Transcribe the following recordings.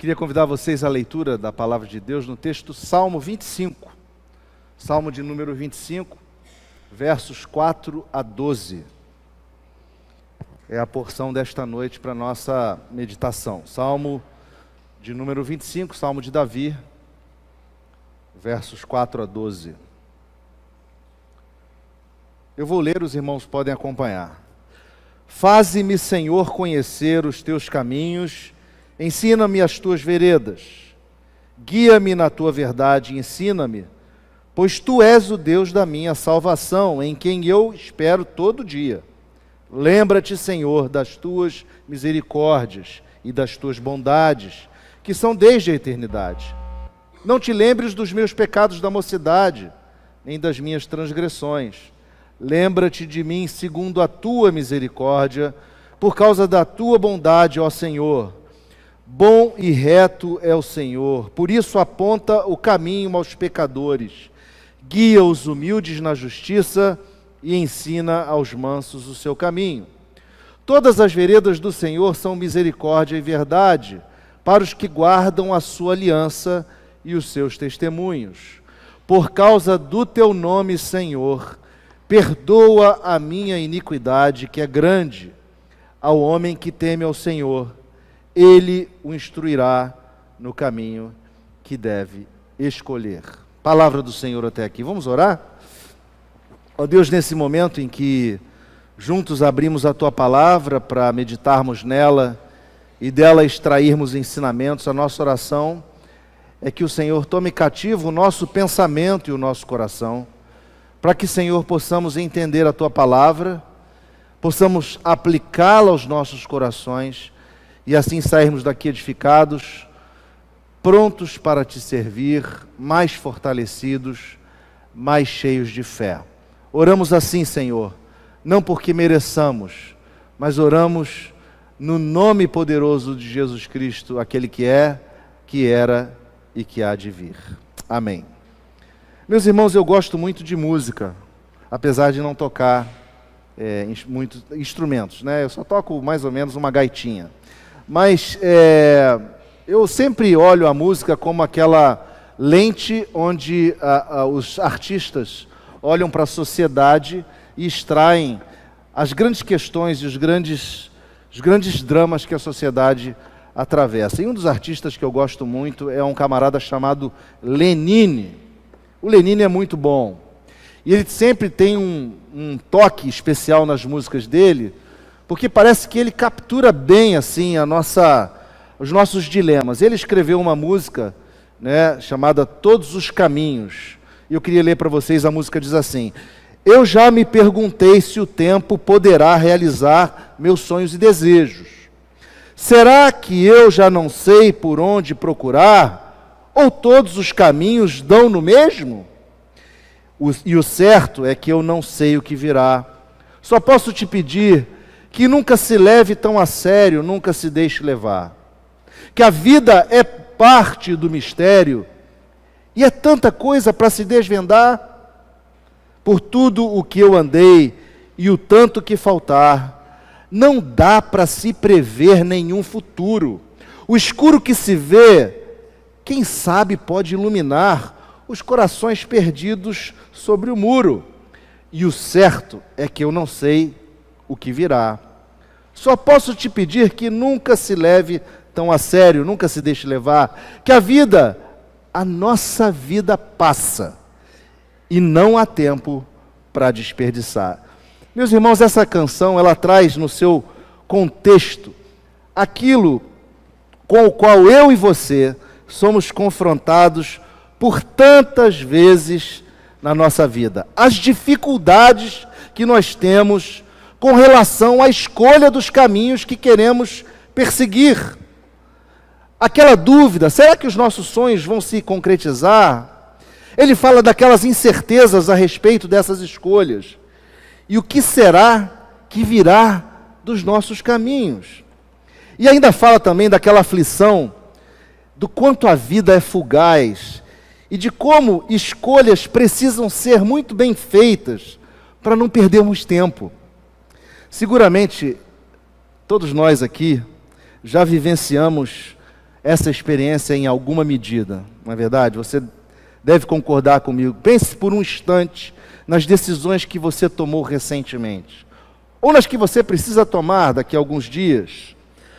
Queria convidar vocês à leitura da Palavra de Deus no texto Salmo 25. Salmo de número 25, versos 4 a 12. É a porção desta noite para a nossa meditação. Salmo de número 25, Salmo de Davi, versos 4 a 12. Eu vou ler, os irmãos podem acompanhar. Faze-me, Senhor, conhecer os teus caminhos, ensina-me as tuas veredas. Guia-me na tua verdade e ensina-me, pois tu és o Deus da minha salvação, em quem eu espero todo dia. Lembra-te, Senhor, das tuas misericórdias e das tuas bondades, que são desde a eternidade. Não te lembres dos meus pecados da mocidade, nem das minhas transgressões. Lembra-te de mim segundo a tua misericórdia, por causa da tua bondade, ó Senhor. Bom e reto é o Senhor, por isso aponta o caminho aos pecadores. Guia os humildes na justiça e ensina aos mansos o seu caminho. Todas as veredas do Senhor são misericórdia e verdade, para os que guardam a sua aliança e os seus testemunhos. Por causa do teu nome, Senhor, perdoa a minha iniquidade, que é grande. Ao homem que teme ao Senhor, ele o instruirá no caminho que deve escolher. Palavra do Senhor até aqui. Vamos orar? Ó Deus, nesse momento em que juntos abrimos a tua palavra para meditarmos nela e dela extrairmos ensinamentos, a nossa oração é que o Senhor tome cativo o nosso pensamento e o nosso coração, para que, Senhor, possamos entender a tua palavra, possamos aplicá-la aos nossos corações e assim sairmos daqui edificados, prontos para te servir, mais fortalecidos, mais cheios de fé. Oramos assim, Senhor, não porque mereçamos, mas oramos no nome poderoso de Jesus Cristo, aquele que é, que era e que há de vir. Amém. Meus irmãos, eu gosto muito de música, apesar de não tocar muitos instrumentos, né? Eu só toco mais ou menos uma gaitinha. Mas eu sempre olho a música como aquela lente onde os artistas olham para a sociedade e extraem as grandes questões e os grandes dramas que a sociedade atravessa. E um dos artistas que eu gosto muito é um camarada chamado Lenine. O Lenine é muito bom. E ele sempre tem um toque especial nas músicas dele, porque parece que ele captura bem assim os nossos dilemas. Ele escreveu uma música, né, chamada Todos os Caminhos. E eu queria ler para vocês, a música diz assim: eu já me perguntei se o tempo poderá realizar meus sonhos e desejos. Será que eu já não sei por onde procurar? Ou todos os caminhos dão no mesmo? E o certo é que eu não sei o que virá. Só posso te pedir que nunca se leve tão a sério, nunca se deixe levar. Que a vida é parte do mistério e é tanta coisa para se desvendar. Por tudo o que eu andei e o tanto que faltar, não dá para se prever nenhum futuro. O escuro que se vê, quem sabe pode iluminar os corações perdidos sobre o muro. E o certo é que eu não sei o que virá. Só posso te pedir que nunca se leve tão a sério, nunca se deixe levar, que a nossa vida passa e não há tempo para desperdiçar. Meus irmãos, essa canção, ela traz no seu contexto aquilo com o qual eu e você somos confrontados por tantas vezes na nossa vida. As dificuldades que nós temos com relação à escolha dos caminhos que queremos perseguir. Aquela dúvida, será que os nossos sonhos vão se concretizar? Ele fala daquelas incertezas a respeito dessas escolhas. E o que será que virá dos nossos caminhos? E ainda fala também daquela aflição, do quanto a vida é fugaz e de como escolhas precisam ser muito bem feitas para não perdermos tempo. Seguramente, todos nós aqui já vivenciamos essa experiência em alguma medida, não é verdade? Você deve concordar comigo. Pense por um instante nas decisões que você tomou recentemente, ou nas que você precisa tomar daqui a alguns dias.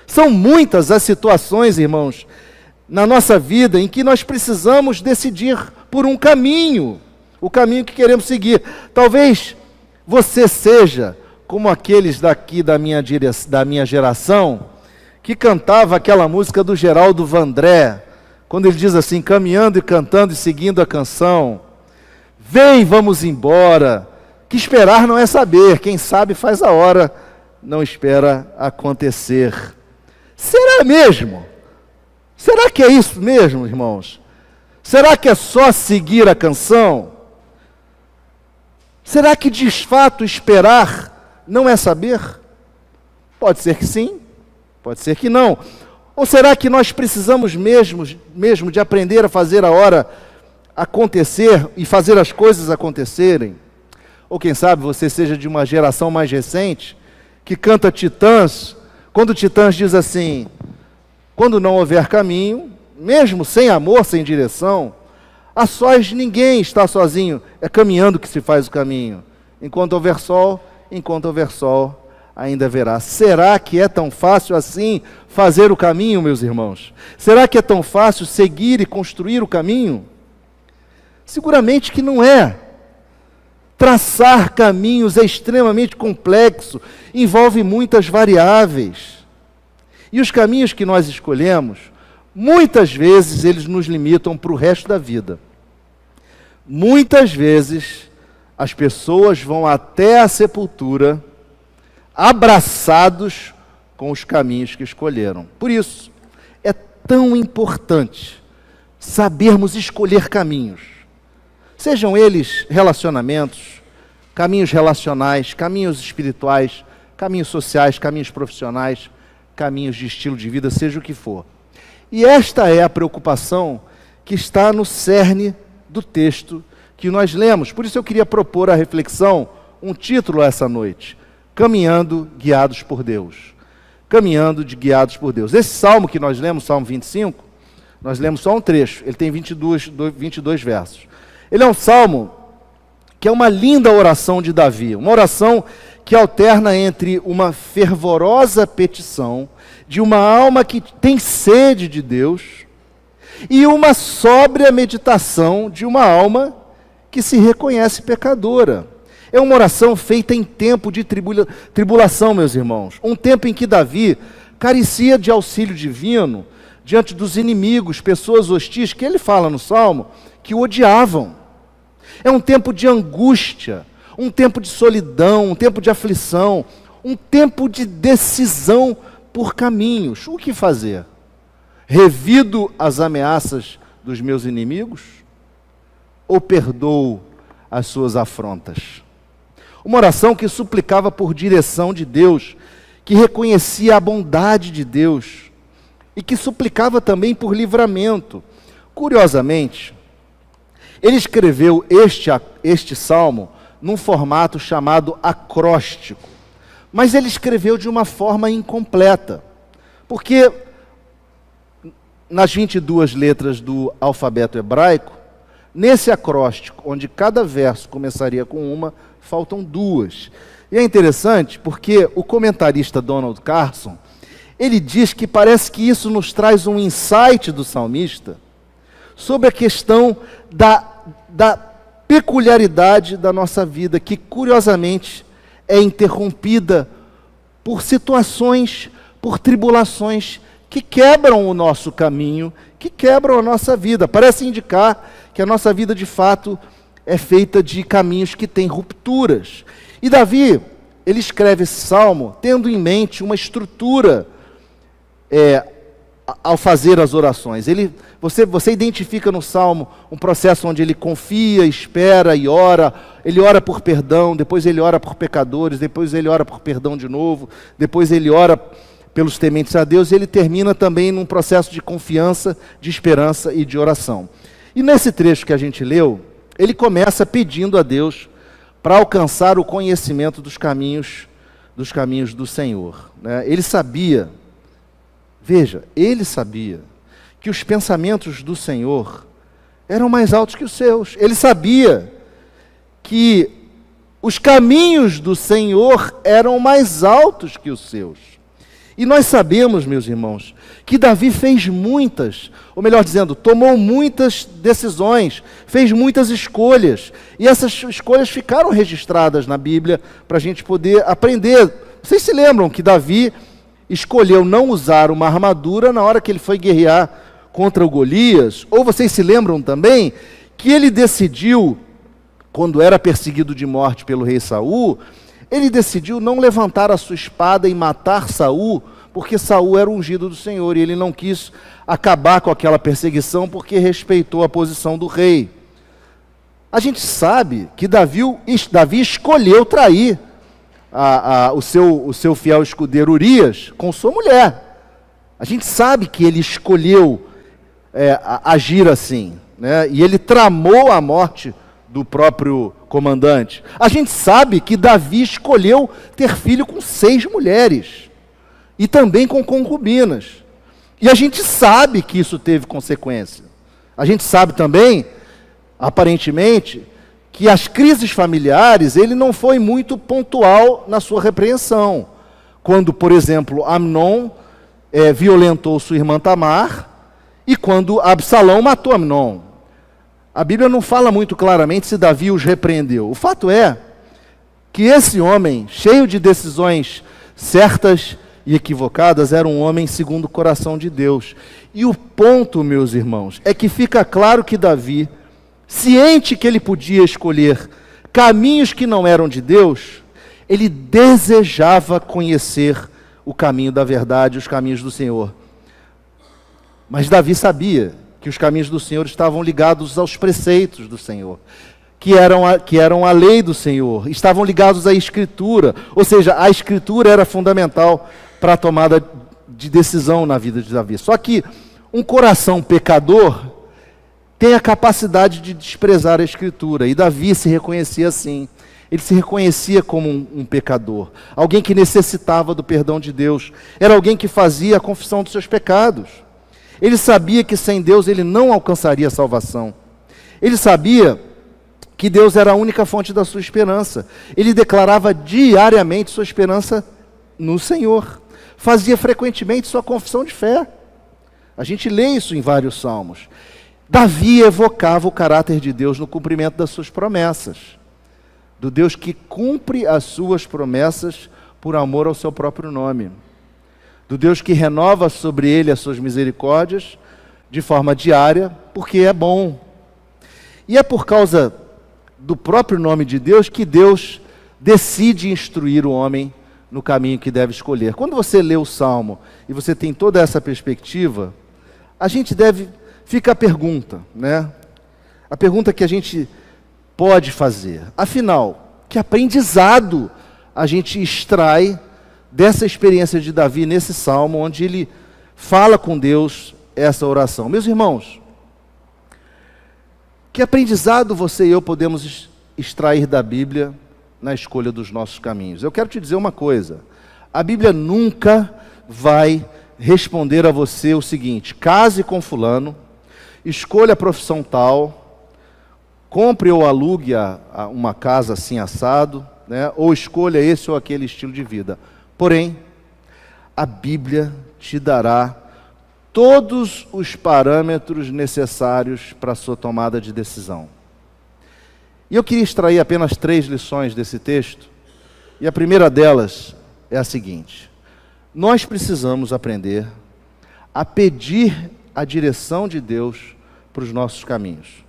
São muitas as situações, irmãos, na nossa vida em que nós precisamos decidir por um caminho, o caminho que queremos seguir. Talvez você seja como aqueles daqui da minha geração, que cantava aquela música do Geraldo Vandré, quando ele diz assim: caminhando e cantando e seguindo a canção, vem, vamos embora, que esperar não é saber, quem sabe faz a hora, não espera acontecer. Será mesmo? Será que é isso mesmo, irmãos? Será que é só seguir a canção? Será que de fato esperar não é saber? Pode ser que sim, pode ser que não. Ou será que nós precisamos mesmo de aprender a fazer a hora acontecer e fazer as coisas acontecerem? Ou quem sabe você seja de uma geração mais recente, que canta Titãs, quando Titãs diz assim: quando não houver caminho, mesmo sem amor, sem direção, a sós ninguém está sozinho, é caminhando que se faz o caminho. Enquanto houver sol, ainda haverá. Será que é tão fácil assim fazer o caminho, meus irmãos? Será que é tão fácil seguir e construir o caminho? Seguramente que não é. Traçar caminhos é extremamente complexo, envolve muitas variáveis. E os caminhos que nós escolhemos, muitas vezes eles nos limitam para o resto da vida. Muitas vezes as pessoas vão até a sepultura abraçados com os caminhos que escolheram. Por isso, é tão importante sabermos escolher caminhos. Sejam eles relacionamentos, caminhos relacionais, caminhos espirituais, caminhos sociais, caminhos profissionais, caminhos de estilo de vida, seja o que for. E esta é a preocupação que está no cerne do texto que nós lemos. Por isso eu queria propor a reflexão, um título essa noite: Caminhando guiados por Deus. Caminhando guiados por Deus. Esse salmo que nós lemos, Salmo 25, nós lemos só um trecho, ele tem 22 versos. Ele é um salmo que é uma linda oração de Davi, uma oração que alterna entre uma fervorosa petição de uma alma que tem sede de Deus e uma sóbria meditação de uma alma que se reconhece pecadora. É uma oração feita em tempo de tribulação, meus irmãos. Um tempo em que Davi carecia de auxílio divino diante dos inimigos, pessoas hostis, que ele fala no Salmo, que o odiavam. É um tempo de angústia, um tempo de solidão, um tempo de aflição, um tempo de decisão por caminhos. O que fazer? Revido as ameaças dos meus inimigos? Ou perdoo as suas afrontas? Uma oração que suplicava por direção de Deus, que reconhecia a bondade de Deus e que suplicava também por livramento. Curiosamente, ele escreveu este salmo num formato chamado acróstico, mas ele escreveu de uma forma incompleta, porque nas 22 letras do alfabeto hebraico, nesse acróstico, onde cada verso começaria com uma, faltam duas. E é interessante porque o comentarista Donald Carson, ele diz que parece que isso nos traz um insight do salmista sobre a questão da peculiaridade da nossa vida, que curiosamente é interrompida por situações, por tribulações que quebram o nosso caminho, que quebram a nossa vida. Parece indicar que a nossa vida de fato é feita de caminhos que têm rupturas. E Davi, ele escreve esse salmo tendo em mente uma estrutura ao fazer as orações. Você identifica no salmo um processo onde ele confia, espera e ora. Ele ora por perdão, depois ele ora por pecadores, depois ele ora por perdão de novo, depois ele ora pelos tementes a Deus, e ele termina também num processo de confiança, de esperança e de oração. E nesse trecho que a gente leu, ele começa pedindo a Deus para alcançar o conhecimento dos caminhos do Senhor, né? Ele sabia, veja, ele sabia que os pensamentos do Senhor eram mais altos que os seus. Ele sabia que os caminhos do Senhor eram mais altos que os seus. E nós sabemos, meus irmãos, que Davi fez muitas, ou melhor dizendo, tomou muitas decisões, fez muitas escolhas. E essas escolhas ficaram registradas na Bíblia para a gente poder aprender. Vocês se lembram que Davi escolheu não usar uma armadura na hora que ele foi guerrear contra o Golias? Ou vocês se lembram também que ele decidiu, quando era perseguido de morte pelo rei Saul, ele decidiu não levantar a sua espada e matar Saul, porque Saul era ungido do Senhor, e ele não quis acabar com aquela perseguição porque respeitou a posição do rei. A gente sabe que Davi escolheu trair o seu fiel escudeiro Urias com sua mulher. A gente sabe que ele escolheu agir assim, né? E ele tramou a morte do próprio comandante. A gente sabe que Davi escolheu ter filho com 6 mulheres e também com concubinas. E a gente sabe que isso teve consequência. A gente sabe também, aparentemente, que as crises familiares, ele não foi muito pontual na sua repreensão. Quando, por exemplo, Amnon violentou sua irmã Tamar e quando Absalão matou Amnon. A Bíblia não fala muito claramente se Davi os repreendeu. O fato é que esse homem, cheio de decisões certas e equivocadas, era um homem segundo o coração de Deus. E o ponto, meus irmãos, é que fica claro que Davi, ciente que ele podia escolher caminhos que não eram de Deus, ele desejava conhecer o caminho da verdade, os caminhos do Senhor. Mas Davi sabia que os caminhos do Senhor estavam ligados aos preceitos do Senhor, que eram a lei do Senhor, estavam ligados à Escritura, ou seja, a Escritura era fundamental para a tomada de decisão na vida de Davi. Só que um coração pecador tem a capacidade de desprezar a Escritura, e Davi se reconhecia assim. Ele se reconhecia como um pecador, alguém que necessitava do perdão de Deus, era alguém que fazia a confissão dos seus pecados. Ele sabia que sem Deus ele não alcançaria a salvação. Ele sabia que Deus era a única fonte da sua esperança. Ele declarava diariamente sua esperança no Senhor. Fazia frequentemente sua confissão de fé. A gente lê isso em vários salmos. Davi evocava o caráter de Deus no cumprimento das suas promessas. Do Deus que cumpre as suas promessas por amor ao seu próprio nome. Do Deus que renova sobre ele as suas misericórdias de forma diária, porque é bom. E é por causa do próprio nome de Deus que Deus decide instruir o homem no caminho que deve escolher. Quando você lê o Salmo e você tem toda essa perspectiva, fica a pergunta, né? A pergunta que a gente pode fazer. Afinal, que aprendizado a gente extrai dessa experiência de Davi nesse salmo, onde ele fala com Deus essa oração? Meus irmãos, que aprendizado você e eu podemos extrair da Bíblia na escolha dos nossos caminhos? Eu quero te dizer uma coisa: a Bíblia nunca vai responder a você o seguinte: case com fulano, escolha a profissão tal, compre ou alugue uma casa assim assado, né? Ou escolha esse ou aquele estilo de vida. Porém, a Bíblia te dará todos os parâmetros necessários para a sua tomada de decisão. E eu queria extrair apenas 3 lições desse texto, e a primeira delas é a seguinte: nós precisamos aprender a pedir a direção de Deus para os nossos caminhos.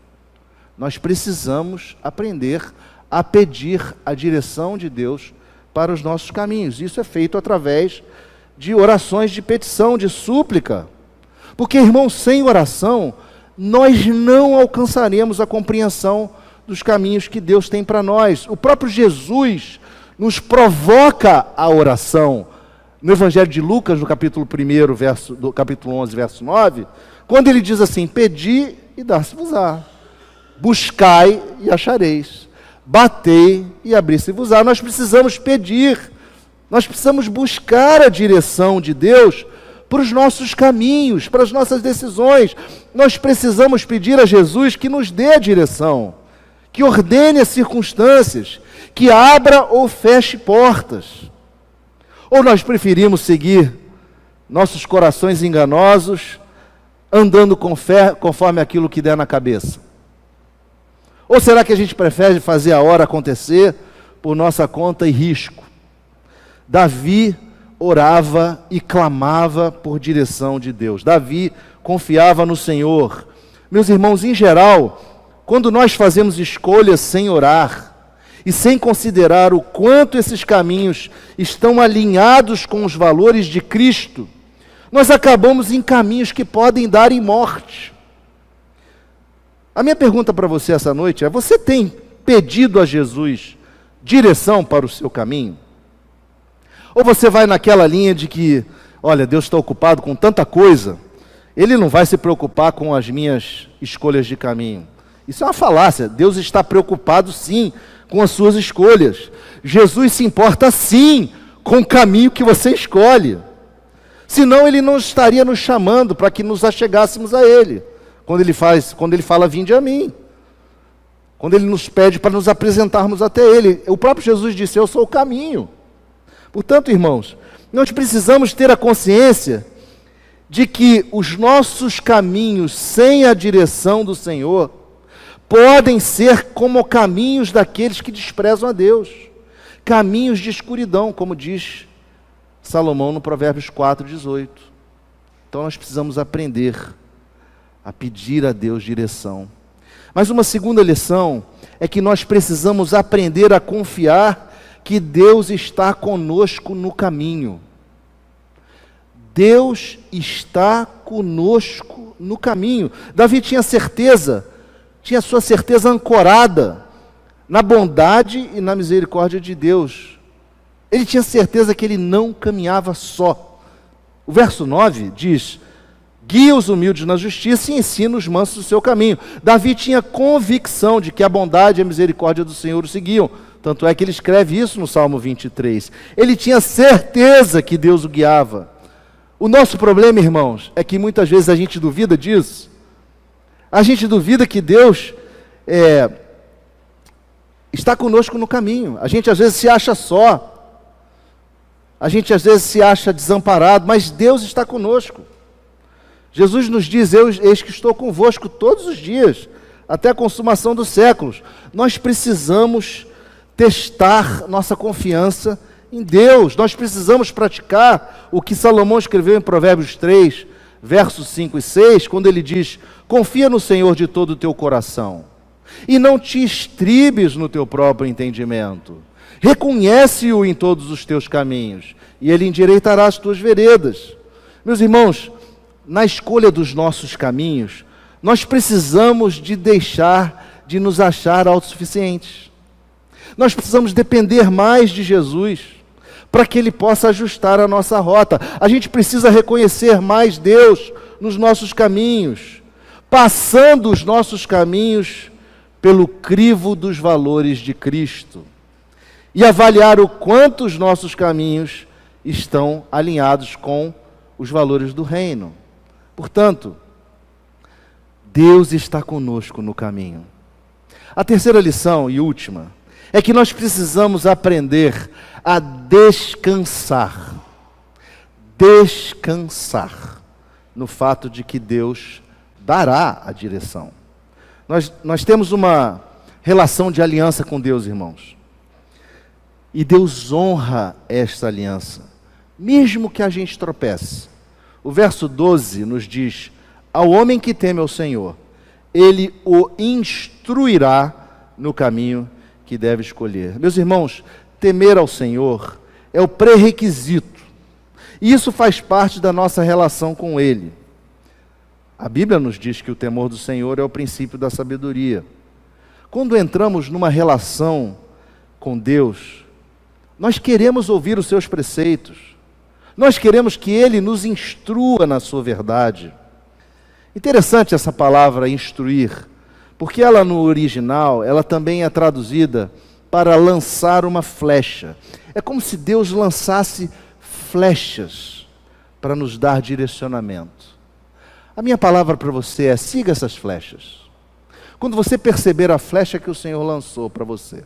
Nós precisamos aprender a pedir a direção de Deus para os nossos caminhos. Isso é feito através de orações de petição, de súplica. Porque, irmãos, sem oração, nós não alcançaremos a compreensão dos caminhos que Deus tem para nós. O próprio Jesus nos provoca a oração. No Evangelho de Lucas, no capítulo 1, do capítulo 11, verso 9, quando ele diz assim: pedi e dar-se-vos-á, buscai e achareis, batei e abri-se-vos-á. Nós precisamos pedir, nós precisamos buscar a direção de Deus para os nossos caminhos, para as nossas decisões. Nós precisamos pedir a Jesus que nos dê a direção, que ordene as circunstâncias, que abra ou feche portas. Ou nós preferimos seguir nossos corações enganosos, andando conforme aquilo que der na cabeça? Ou será que a gente prefere fazer a hora acontecer por nossa conta e risco? Davi orava e clamava por direção de Deus. Davi confiava no Senhor. Meus irmãos, em geral, quando nós fazemos escolhas sem orar e sem considerar o quanto esses caminhos estão alinhados com os valores de Cristo, nós acabamos em caminhos que podem dar em morte. A minha pergunta para você essa noite é: você tem pedido a Jesus direção para o seu caminho? Ou você vai naquela linha de que, olha, Deus está ocupado com tanta coisa, Ele não vai se preocupar com as minhas escolhas de caminho? Isso é uma falácia. Deus está preocupado sim com as suas escolhas. Jesus se importa sim com o caminho que você escolhe. Senão Ele não estaria nos chamando para que nos achegássemos a Ele. Quando Ele fala, vinde a mim. Quando Ele nos pede para nos apresentarmos até Ele. O próprio Jesus disse, eu sou o caminho. Portanto, irmãos, nós precisamos ter a consciência de que os nossos caminhos sem a direção do Senhor podem ser como caminhos daqueles que desprezam a Deus. Caminhos de escuridão, como diz Salomão no Provérbios 4:18. Então nós precisamos aprender a pedir a Deus direção. Mas uma segunda lição é que nós precisamos aprender a confiar que Deus está conosco no caminho. Deus está conosco no caminho. Davi tinha certeza, tinha sua certeza ancorada na bondade e na misericórdia de Deus. Ele tinha certeza que ele não caminhava só. O verso 9 diz, guia os humildes na justiça e ensina os mansos o seu caminho. Davi tinha convicção de que a bondade e a misericórdia do Senhor o seguiam. Tanto é que ele escreve isso no Salmo 23. Ele tinha certeza que Deus o guiava. O nosso problema, irmãos, é que muitas vezes a gente duvida disso. A gente duvida que Deus está conosco no caminho. A gente às vezes se acha só. A gente às vezes se acha desamparado, mas Deus está conosco. Jesus nos diz, eis que estou convosco todos os dias, até a consumação dos séculos. Nós precisamos testar nossa confiança em Deus. Nós precisamos praticar o que Salomão escreveu em Provérbios 3, versos 5 e 6, quando ele diz, confia no Senhor de todo o teu coração, e não te estribes no teu próprio entendimento. Reconhece-o em todos os teus caminhos, e ele endireitará as tuas veredas. Meus irmãos, na escolha dos nossos caminhos, nós precisamos de deixar de nos achar autossuficientes. Nós precisamos depender mais de Jesus, para que Ele possa ajustar a nossa rota. A gente precisa reconhecer mais Deus nos nossos caminhos, passando os nossos caminhos pelo crivo dos valores de Cristo, e avaliar o quanto os nossos caminhos estão alinhados com os valores do reino. Portanto, Deus está conosco no caminho. A terceira lição e última é que nós precisamos aprender a descansar. Descansar no fato de que Deus dará a direção. Nós temos uma relação de aliança com Deus, irmãos. E Deus honra esta aliança, mesmo que a gente tropece. O verso 12 nos diz, ao homem que teme ao Senhor, Ele o instruirá no caminho que deve escolher. Meus irmãos, temer ao Senhor é o pré-requisito. E isso faz parte da nossa relação com Ele. A Bíblia nos diz que o temor do Senhor é o princípio da sabedoria. Quando entramos numa relação com Deus, nós queremos ouvir os seus preceitos. Nós queremos que Ele nos instrua na sua verdade. Interessante essa palavra instruir, porque ela no original, ela também é traduzida para lançar uma flecha. É como se Deus lançasse flechas para nos dar direcionamento. A minha palavra para você é: siga essas flechas. Quando você perceber a flecha que o Senhor lançou para você,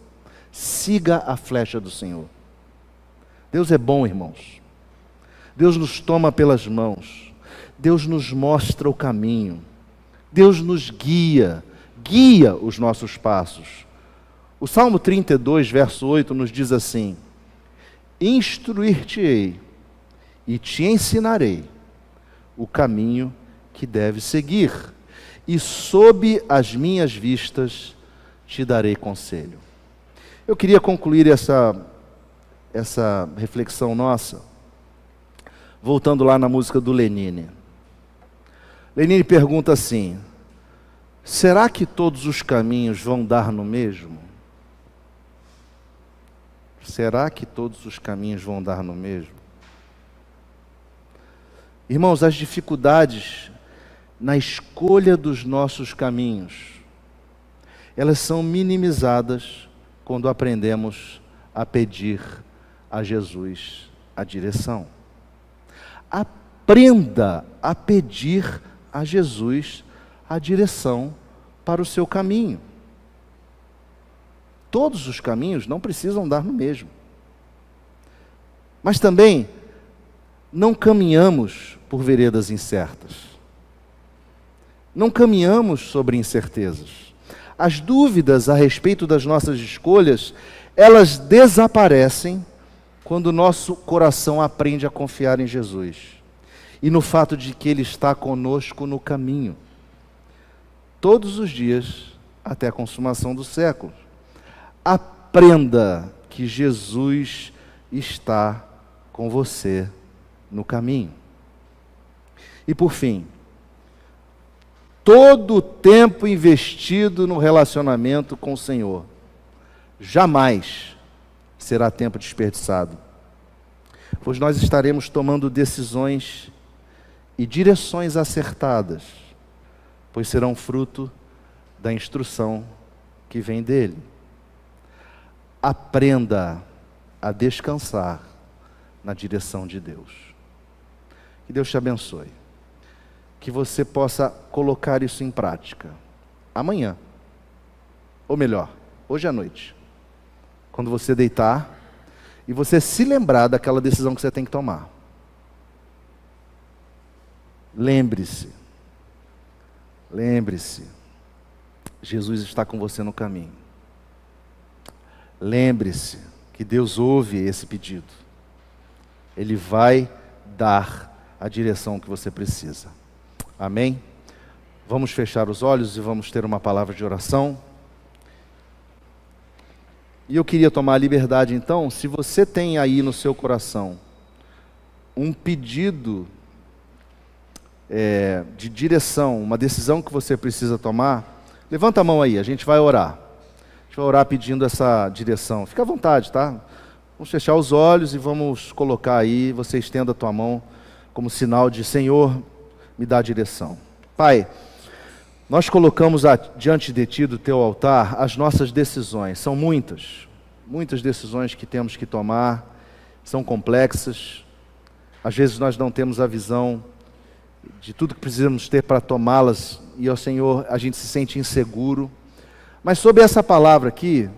siga a flecha do Senhor. Deus é bom, irmãos. Deus nos toma pelas mãos. Deus nos mostra o caminho. Deus nos guia os nossos passos. O Salmo 32, verso 8, nos diz assim: instruir-te-ei e te ensinarei o caminho que deves seguir, e sob as minhas vistas te darei conselho. Eu queria concluir essa reflexão nossa voltando lá na música do Lenine. Lenine pergunta assim: será que todos os caminhos vão dar no mesmo? Será que todos os caminhos vão dar no mesmo? Irmãos, as dificuldades na escolha dos nossos caminhos, elas são minimizadas quando aprendemos a pedir a Jesus a direção. Aprenda a pedir a Jesus a direção para o seu caminho. Todos os caminhos não precisam dar no mesmo. Mas também não caminhamos por veredas incertas. Não caminhamos sobre incertezas. As dúvidas a respeito das nossas escolhas, elas desaparecem quando o nosso coração aprende a confiar em Jesus e no fato de que Ele está conosco no caminho, todos os dias até a consumação do século. Aprenda que Jesus está com você no caminho. E por fim, todo o tempo investido no relacionamento com o Senhor jamais será tempo desperdiçado, pois nós estaremos tomando decisões e direções acertadas, pois serão fruto da instrução que vem dele. Aprenda a descansar na direção de Deus. Que Deus te abençoe. Que você possa colocar isso em prática amanhã, ou melhor, hoje à noite, quando você deitar e você se lembrar daquela decisão que você tem que tomar. Lembre-se, Jesus está com você no caminho. Lembre-se que Deus ouve esse pedido. Ele vai dar a direção que você precisa. Amém? Vamos fechar os olhos e vamos ter uma palavra de oração. E eu queria tomar a liberdade então, se você tem aí no seu coração um pedido de direção, uma decisão que você precisa tomar, levanta a mão aí, a gente vai orar. A gente vai orar pedindo essa direção. Fica à vontade, tá? Vamos fechar os olhos e vamos colocar aí, você estenda a tua mão como sinal de: Senhor, me dá a direção. Pai, nós colocamos diante de Ti, do Teu altar, as nossas decisões. São muitas decisões que temos que tomar, são complexas. Às vezes nós não temos a visão de tudo que precisamos ter para tomá-las, e, ó Senhor, a gente se sente inseguro. Mas sobre essa palavra aqui,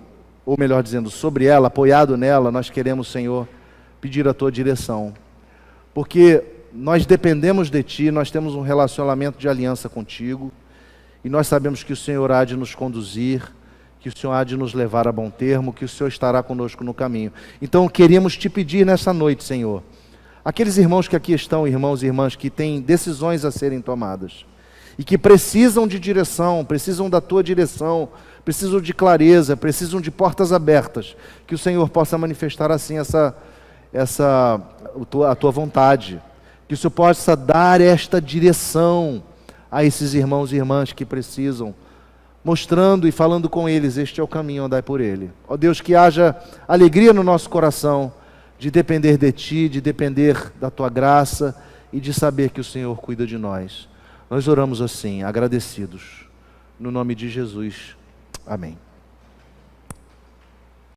ou melhor dizendo, sobre ela, apoiado nela, nós queremos, Senhor, pedir a Tua direção. Porque nós dependemos de Ti, nós temos um relacionamento de aliança contigo, e nós sabemos que o Senhor há de nos conduzir, que o Senhor há de nos levar a bom termo, que o Senhor estará conosco no caminho. Então queríamos Te pedir nessa noite, Senhor, aqueles irmãos que aqui estão, irmãos e irmãs, que têm decisões a serem tomadas, e que precisam de direção, precisam da Tua direção, precisam de clareza, precisam de portas abertas, que o Senhor possa manifestar assim a Tua vontade, que o Senhor possa dar esta direção a esses irmãos e irmãs que precisam, mostrando e falando com eles: este é o caminho, andai por ele. Ó Deus, que haja alegria no nosso coração de depender de Ti, de depender da Tua graça e de saber que o Senhor cuida de nós. Nós oramos assim, agradecidos, no nome de Jesus. Amém.